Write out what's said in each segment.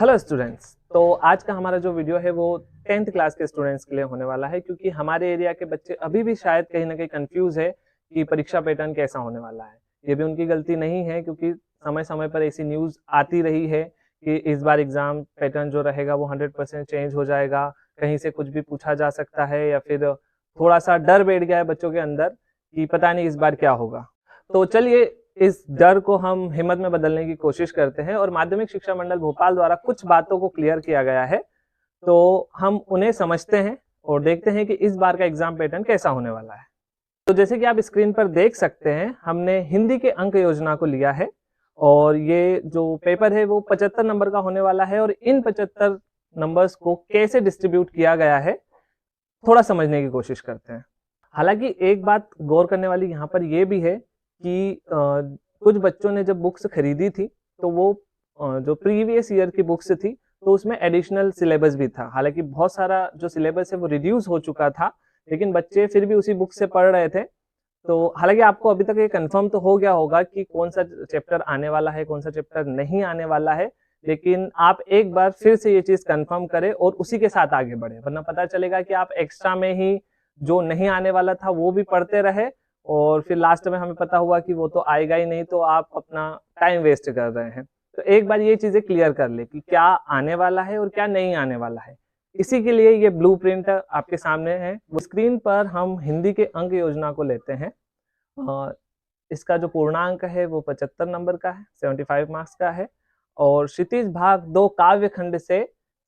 Hello students. तो आज का हमारा जो वीडियो है वो 10th क्लास के स्टूडेंट्स के लिए होने वाला है, क्योंकि हमारे एरिया के बच्चे अभी भी शायद कहीं ना कहीं कंफ्यूज है कि परीक्षा पैटर्न कैसा होने वाला है। ये भी उनकी गलती नहीं है, क्योंकि समय समय पर ऐसी न्यूज़ आती रही है कि इस बार एग्जाम पैटर्न जो रहेगा वो 100% चेंज हो जाएगा, कहीं से कुछ भी पूछा जा सकता है, या फिर थोड़ा सा डर बैठ गया है बच्चों के अंदर कि पता नहीं इस बार क्या होगा। तो चलिए इस डर को हम हिम्मत में बदलने की कोशिश करते हैं, और माध्यमिक शिक्षा मंडल भोपाल द्वारा कुछ बातों को क्लियर किया गया है, तो हम उन्हें समझते हैं और देखते हैं कि इस बार का एग्जाम पैटर्न कैसा होने वाला है। तो जैसे कि आप स्क्रीन पर देख सकते हैं, हमने हिंदी के अंक योजना को लिया है, और ये जो पेपर है वो 75 नंबर का होने वाला है, और इन 75 नंबर्स को कैसे डिस्ट्रीब्यूट किया गया है थोड़ा समझने की कोशिश करते हैं। हालांकि एक बात गौर करने वाली यहाँ पर यह भी है कि कुछ बच्चों ने जब बुक्स खरीदी थी तो वो जो प्रीवियस ईयर की बुक्स थी तो उसमें एडिशनल सिलेबस भी था। हालांकि बहुत सारा जो सिलेबस है वो रिड्यूस हो चुका था, लेकिन बच्चे फिर भी उसी बुक से पढ़ रहे थे। तो हालांकि आपको अभी तक ये कंफर्म तो हो गया होगा कि कौन सा चैप्टर आने वाला है, कौन सा चैप्टर नहीं आने वाला है, लेकिन आप एक बार फिर से ये चीज कंफर्म करें और उसी के साथ आगे बढ़े, वरना पता चलेगा कि आप एक्स्ट्रा में ही जो नहीं आने वाला था वो भी पढ़ते रहे, और फिर लास्ट में हमें पता हुआ कि वो तो आएगा ही नहीं, तो आप अपना टाइम वेस्ट कर रहे हैं। तो एक बार ये चीजें क्लियर कर ले कि क्या आने वाला है और क्या नहीं आने वाला है। इसी के लिए ये ब्लूप्रिंट आपके सामने है। वो स्क्रीन पर हम हिंदी के अंक योजना को लेते हैं। इसका जो पूर्णांक है वो 75 नंबर का है, 75 मार्क्स का है, और क्षितिज भाग 2 काव्य खंड से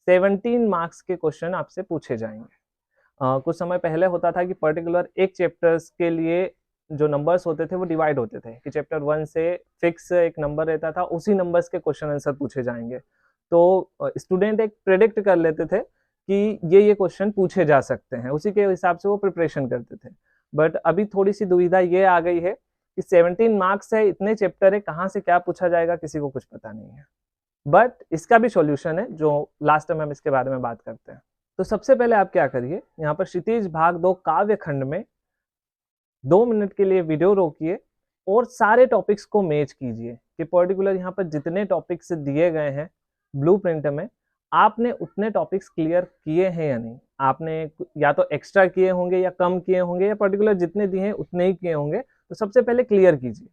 17 मार्क्स के क्वेश्चन आपसे पूछे जाएंगे। कुछ समय पहले होता था कि पर्टिकुलर एक चैप्टर्स के लिए जो नंबर्स होते थे वो डिवाइड होते थे कि चैप्टर 1 से फिक्स एक नंबर रहता था, उसी नंबर्स के क्वेश्चन आंसर पूछे जाएंगे। तो स्टूडेंट एक प्रेडिक्ट कर लेते थे कि ये क्वेश्चन पूछे जा सकते हैं, उसी के हिसाब से वो प्रिपरेशन करते थे। बट अभी थोड़ी सी दुविधा ये आ गई है कि 17 मार्क्स है, इतने चैप्टर है, कहाँ से क्या पूछा जाएगा किसी को कुछ पता नहीं है। बट इसका भी सॉल्यूशन है जो लास्ट में हम इसके बारे में बात करते हैं। तो सबसे पहले आप क्या करिए, यहाँ पर क्षितिज भाग 2 काव्य खंड में 2 मिनट के लिए वीडियो रोकिए और सारे टॉपिक्स को मैच कीजिए कि पर्टिकुलर यहाँ पर जितने टॉपिक्स दिए गए हैं ब्लूप्रिंट में, आपने उतने टॉपिक्स क्लियर किए हैं या नहीं। आपने या तो एक्स्ट्रा किए होंगे या कम किए होंगे, या पर्टिकुलर जितने दिए हैं उतने ही किए होंगे। तो सबसे पहले क्लियर कीजिए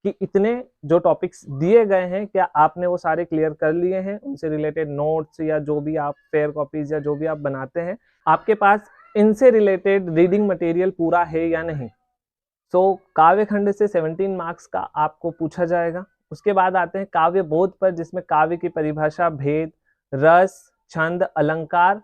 कि इतने जो टॉपिक्स दिए गए हैं क्या आपने वो सारे क्लियर कर लिए हैं, उनसे रिलेटेड नोट्स या जो भी आप फेयर कॉपीज या जो भी आप बनाते हैं, आपके पास इनसे रिलेटेड रीडिंग मटेरियल पूरा है या नहीं। सो काव्य खंड से 17 मार्क्स का आपको पूछा जाएगा। उसके बाद आते हैं काव्य बोध पर, जिसमें काव्य की परिभाषा, भेद, रस, छंद, अलंकार,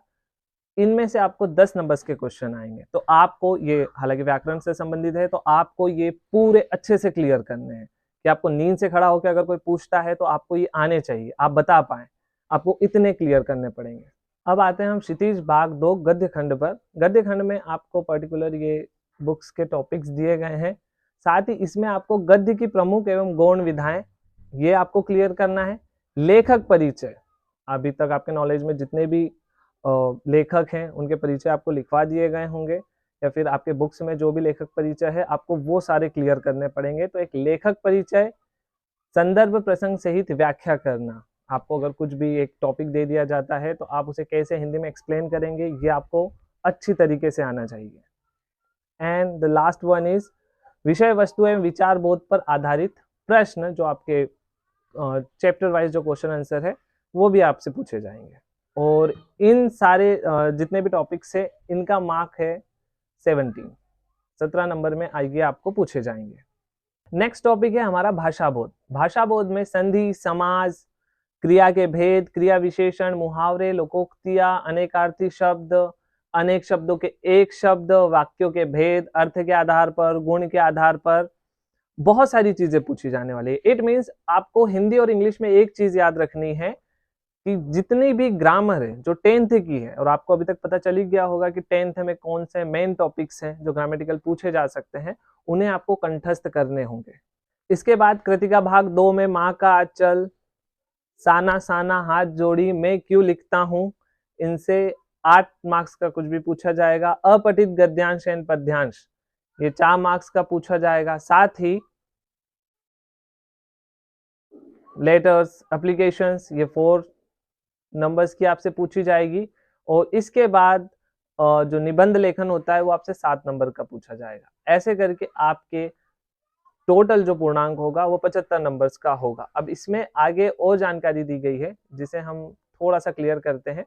इनमें से आपको 10 नंबर्स के क्वेश्चन आएंगे। तो आपको ये, हालांकि व्याकरण से संबंधित है, तो आपको ये पूरे अच्छे से क्लियर करने हैं कि आपको नींद से खड़ा होकर अगर कोई पूछता है तो आपको ये आने चाहिए, आप बता पाए, आपको इतने क्लियर करने पड़ेंगे। अब आते हैं हम क्षितिज भाग 2 गद्य खंड पर। गद्य खंड में आपको पर्टिकुलर ये बुक्स के टॉपिक्स दिए गए हैं, साथ ही इसमें आपको गद्य की प्रमुख एवं गौण विधाएं ये आपको क्लियर करना है। लेखक परिचय, अभी तक आपके नॉलेज में जितने भी लेखक हैं उनके परिचय आपको लिखवा दिए गए होंगे, या फिर आपके बुक्स में जो भी लेखक परिचय है आपको वो सारे क्लियर करने पड़ेंगे। तो एक लेखक परिचय, संदर्भ प्रसंग सहित व्याख्या करना, आपको अगर कुछ भी एक टॉपिक दे दिया जाता है तो आप उसे कैसे हिंदी में एक्सप्लेन करेंगे, ये आपको अच्छी तरीके से आना चाहिए। And the last one is विषय वस्तु एवं विचार बोध पर आधारित प्रश्न, जो आपके चैप्टर वाइज जो क्वेश्चन आंसर है वो भी आपसे पूछे जाएंगे। और इन सारे जितने भी टॉपिक्स है इनका मार्क है 17 नंबर में आइए आपको पूछे जाएंगे। नेक्स्ट टॉपिक है हमारा भाषा बोध। भाषा बोध में संधि, समाज, क्रिया के भेद, क्रिया विशेषण, मुहावरे, लोकोक्तियां, अनेकार्थी शब्द, अनेक शब्दों के एक शब्द, वाक्यों के भेद, अर्थ के आधार पर, गुण के आधार पर बहुत सारी चीजें पूछी जाने वाली है। इट मीन्स आपको हिंदी और इंग्लिश में एक चीज याद रखनी है कि जितनी भी ग्रामर है जो 10th की है, और आपको अभी तक पता चल ही गया होगा कि 10th में कौन से मेन टॉपिक्स हैं जो ग्रामेटिकल पूछे जा सकते हैं, उन्हें आपको कंठस्थ करने होंगे। इसके बाद कृतिका भाग 2 में माँ का आंचल, साना साना हाथ जोड़ी, मैं क्यों लिखता हूँ, इनसे 8 मार्क्स का कुछ भी पूछा जाएगा। अपठित गद्यांश एंड पद्यांश, ये 4 मार्क्स का पूछा जाएगा। साथ ही लेटर्स, एप्लीकेशंस, ये 4 नंबर्स की आपसे पूछी जाएगी और इसके बाद जो निबंध लेखन होता है वो आपसे 7 नंबर का पूछा जाएगा। ऐसे करके आपके टोटल जो पूर्णांक होगा वो 75 नंबर्स का होगा। अब इसमें आगे और जानकारी दी गई है जिसे हम थोड़ा-सा क्लियर करते हैं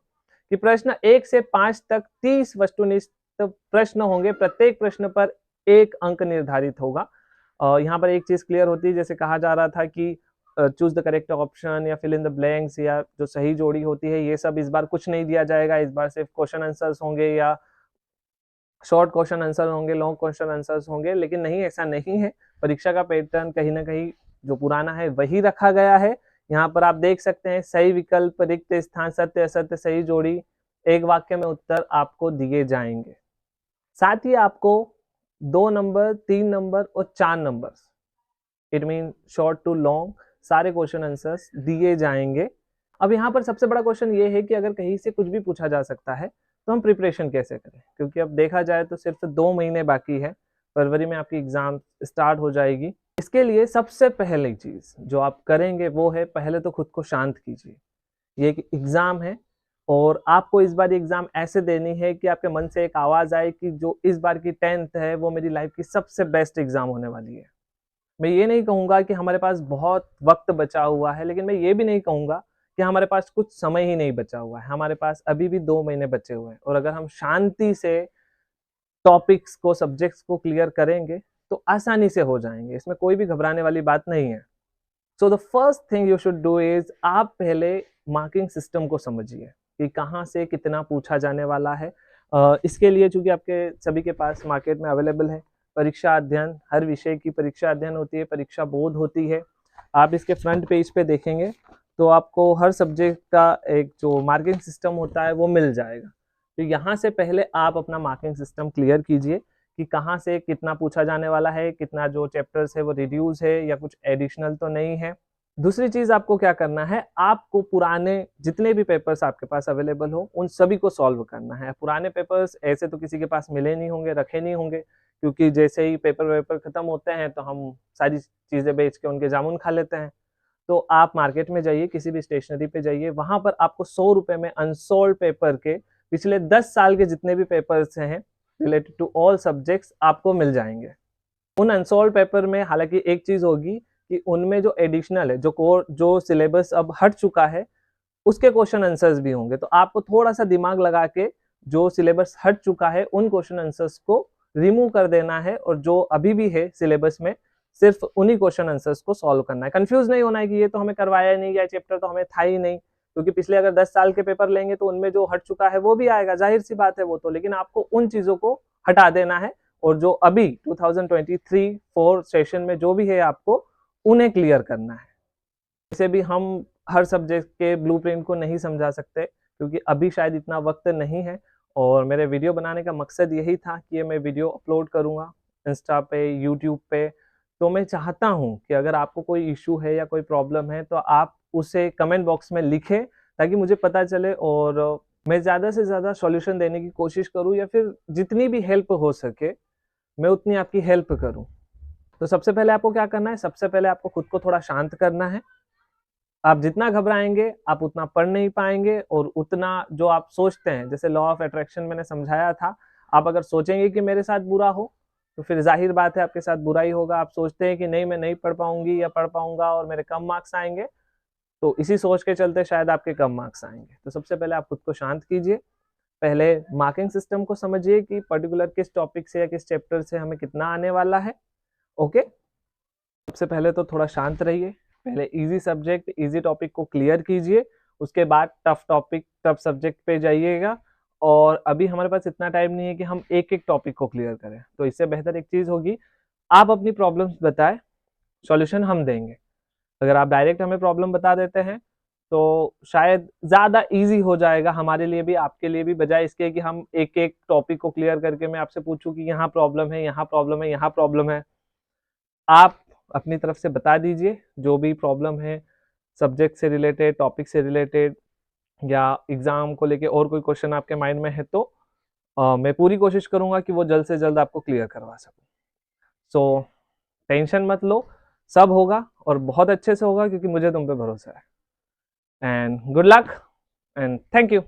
कि प्रश्न 1 से 5 तक 30 वस्तुनिष्ठ प्रश्न होंगे। प्रत्येक प्रश्न पर 1 अंक निर्धारित होगा। यहाँ पर एक चीज़ क्लियर होती है, जैसे कहा जा रहा था कि चूज़ द करेक्ट ऑप्शन या फिल इन द ब्लैंक्स या जो सही जोड़ी होती है, ये सब इस बार कुछ नहीं दिया जाएगा। इस बार सिर्फ क्वेश्चन आंसर्स होंगे या शॉर्ट क्वेश्चन आंसर होंगे, लॉन्ग क्वेश्चन आंसर्स होंगे, लेकिन नहीं, ऐसा नहीं है। परीक्षा का पैटर्न कहीं ना कहीं जो पुराना है वही रखा गया है। यहाँ पर आप देख सकते हैं सही विकल्प, रिक्त स्थान, सत्य असत्य, सही जोड़ी, एक वाक्य में उत्तर आपको दिए जाएंगे। साथ ही आपको 2 नंबर, 3 नंबर और 4 number, it mean short to long, सारे क्वेश्चन आंसर्स दिए जाएंगे। अब यहाँ पर सबसे बड़ा क्वेश्चन ये है कि अगर कहीं से कुछ भी पूछा जा सकता है तो हम प्रिपरेशन कैसे करें, क्योंकि अब देखा जाए तो सिर्फ 2 महीने बाकी है, फरवरी में आपकी एग्जाम स्टार्ट हो जाएगी। इसके लिए सबसे पहली चीज जो आप करेंगे वो है, पहले तो खुद को शांत कीजिए। ये एक एग्जाम है और आपको इस बार एग्जाम ऐसे देनी है कि आपके मन से एक आवाज आए कि जो इस बार की 10th है वो मेरी लाइफ की सबसे बेस्ट एग्जाम होने वाली है। मैं ये नहीं कहूंगा कि हमारे पास बहुत वक्त बचा हुआ है, लेकिन मैं ये भी नहीं कहूंगा कि हमारे पास कुछ समय ही नहीं बचा हुआ है। हमारे पास अभी भी 2 महीने बचे हुए हैं और अगर हम शांति से टॉपिक्स को, सब्जेक्ट्स को क्लियर करेंगे तो आसानी से हो जाएंगे। इसमें कोई भी घबराने वाली बात नहीं है। So the first thing you should do is, आप पहले मार्किंग सिस्टम को समझिए कि कहाँ से कितना पूछा जाने वाला है। इसके लिए चूंकि आपके सभी के पास मार्केट में अवेलेबल है परीक्षा अध्ययन, हर विषय की परीक्षा अध्ययन होती है, परीक्षा बोध होती है। आप इसके फ्रंट पेज पे देखेंगे तो आपको हर सब्जेक्ट का एक जो मार्किंग सिस्टम होता है वो मिल जाएगा। तो यहाँ से पहले आप अपना मार्किंग सिस्टम क्लियर कीजिए कि कहाँ से कितना पूछा जाने वाला है, कितना जो चैप्टर्स है वो रिड्यूस है या कुछ एडिशनल तो नहीं है। दूसरी चीज आपको क्या करना है, आपको पुराने जितने भी पेपर्स आपके पास अवेलेबल हो उन सभी को सॉल्व करना है। पुराने पेपर्स ऐसे तो किसी के पास मिले नहीं होंगे, रखे नहीं होंगे, क्योंकि जैसे ही पेपर खत्म होते हैं तो हम सारी चीजें बेच के उनके जामुन खा लेते हैं। तो आप मार्केट में जाइए, किसी भी स्टेशनरी पे जाइए, वहां पर आपको 100 रुपए में अनसोल्ड पेपर के पिछले 10 साल के जितने भी पेपर्स हैं रिलेटेड टू ऑल सब्जेक्ट्स आपको मिल जाएंगे। उन अनसोल्ड पेपर में हालांकि एक चीज होगी कि उनमें जो एडिशनल है, जो कोर, जो सिलेबस अब हट चुका है, उसके क्वेश्चन आंसर्स भी होंगे। तो आपको थोड़ा सा दिमाग लगा के जो सिलेबस हट चुका है उन क्वेश्चन आंसर्स को रिमूव कर देना है और जो अभी भी है सिलेबस में सिर्फ उन्हीं क्वेश्चन आंसर्स को सॉल्व करना है। कंफ्यूज नहीं होना है कि ये तो हमें करवाया नहीं, या चैप्टर तो हमें था ही नहीं, क्योंकि पिछले अगर 10 साल के पेपर लेंगे तो उनमें जो हट चुका है वो भी आएगा, जाहिर सी बात है वो तो, लेकिन आपको उन चीजों को हटा देना है और जो अभी 2023-4 सेशन में जो भी है आपको उन्हें क्लियर करना है। इसे भी हम हर सब्जेक्ट के ब्लूप्रिंट को नहीं समझा सकते क्योंकि अभी शायद इतना वक्त नहीं है, और मेरे वीडियो बनाने का मकसद यही था कि ये मैं वीडियो अपलोड करूंगा इंस्टा पे, यूट्यूब पे। तो मैं चाहता हूं कि अगर आपको कोई इशू है या कोई प्रॉब्लम है तो आप उसे कमेंट बॉक्स में लिखें ताकि मुझे पता चले और मैं ज़्यादा से ज़्यादा सॉल्यूशन देने की कोशिश करूं, या फिर जितनी भी हेल्प हो सके मैं उतनी आपकी हेल्प करूं। तो सबसे पहले आपको क्या करना है, सबसे पहले आपको खुद को थोड़ा शांत करना है। आप जितना घबराएंगे आप उतना पढ़ नहीं पाएंगे, और उतना जो आप सोचते हैं, जैसे लॉ ऑफ अट्रैक्शन मैंने समझाया था, आप अगर सोचेंगे कि मेरे साथ बुरा हो तो फिर जाहिर बात है आपके साथ बुरा ही होगा। आप सोचते हैं कि नहीं मैं नहीं पढ़ पाऊंगी या पढ़ पाऊंगा और मेरे कम मार्क्स आएंगे, तो इसी सोच के चलते शायद आपके कम मार्क्स आएंगे। तो सबसे पहले आप खुद को शांत कीजिए, पहले मार्किंग सिस्टम को समझिए कि पर्टिकुलर किस टॉपिक से या किस चैप्टर से हमें कितना आने वाला है। ओके, सबसे पहले तो थोड़ा शांत रहिए, पहले इजी सब्जेक्ट, इजी टॉपिक को क्लियर कीजिए, उसके बाद टफ टॉपिक, टफ सब्जेक्ट पे जाइएगा। और अभी हमारे पास इतना टाइम नहीं है कि हम एक एक टॉपिक को क्लियर करें, तो इससे बेहतर एक चीज होगी, आप अपनी प्रॉब्लम्स बताएं, सॉल्यूशन हम देंगे। अगर आप डायरेक्ट हमें प्रॉब्लम बता देते हैं तो शायद ज्यादा इजी हो जाएगा हमारे लिए भी, आपके लिए भी, बजाय इसके कि हम एक एक टॉपिक को क्लियर करके मैं आपसे पूछूं कि यहाँ प्रॉब्लम है, यहाँ प्रॉब्लम है, यहाँ प्रॉब्लम है। आप अपनी तरफ से बता दीजिए जो भी प्रॉब्लम है, सब्जेक्ट से रिलेटेड, टॉपिक से रिलेटेड, या एग्जाम को लेके और कोई क्वेश्चन आपके माइंड में है तो मैं पूरी कोशिश करूंगा कि वो जल्द से जल्द आपको क्लियर करवा सकूं। सो टेंशन मत लो, सब होगा और बहुत अच्छे से होगा क्योंकि मुझे तुम पे भरोसा है। And good luck. And thank you.